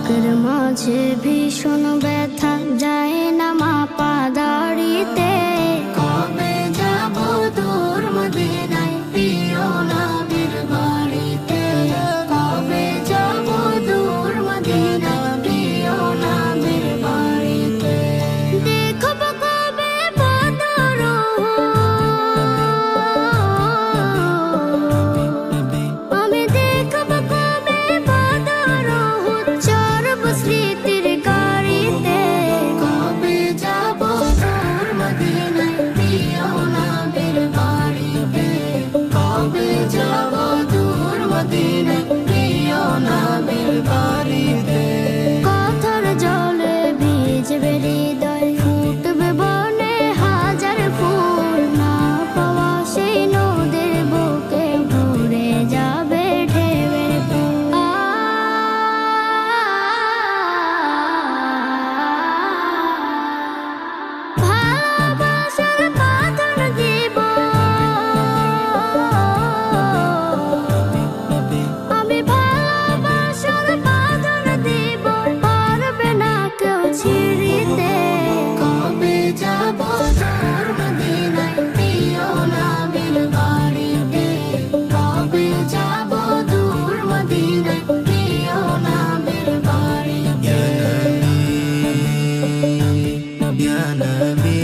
বুকের মাঝে ভীষণ ব্যথা যায় না মাপা দাড়িতে। কবে যাব দূর মদিনায় প্রিয় নবীর বাড়িতে। কবে যাব দূর মদিনায় প্রিয় নবীর বাড়িতে। দেখব কবে বদর আমি দেখব কবে বদর চরব স্মৃতির গাড়িতে। কবে যাব দূর মদিনায় প্রিয় নবীর বাড়িতে। কবে যাব দূর মদিনায় প্রিয় নবীর বাড়িতে। কথার জলে ভিজবে হৃদয় ফুটবে বনে হাজার ফুল। না পাওয়া সেই নদীর বুকে ভরে যাবে ঢেউয়ের ফুল। ভালোবাসার বাঁধন দিব আমি, ভালোবাসার বাঁধন দিব পারবে না কেউ ছিঁড়িতে। কবে যাব দূর মদিনায় প্রিয় নবীর বাড়িতে। কবে যাব দূর মদিনায় প্রিয় নবীর বাড়িতে। Ya Nabi,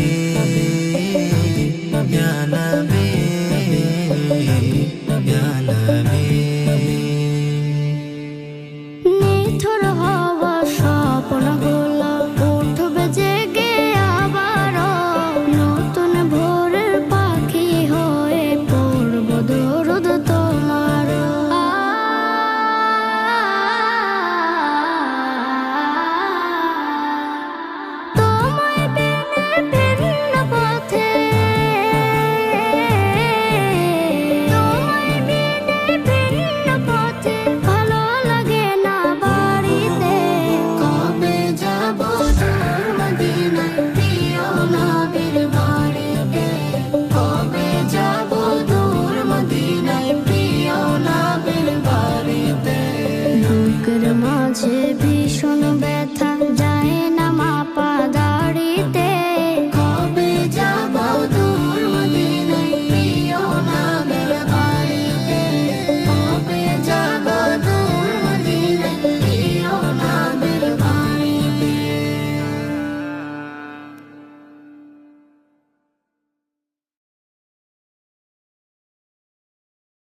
Ya Nabi, Ya Nabi. নিথর হওয়া স্বপ্নগুলো উঠবে জেগে আবারও। নতুন ভোরের পাখি হয়ে পড়ব দরুদ তোমার। তোমায় বিনে ভিন্ন পথে, তোমায় বিনে ভিন্ন পথে ভালো লাগে না বাড়িতে। কবে যাব দূর মদিনায় প্রিয় নবীর বাড়িতে। কবে যাব দূর মদিনায় প্রিয় নবীর বাড়িতে। বুকের মাঝে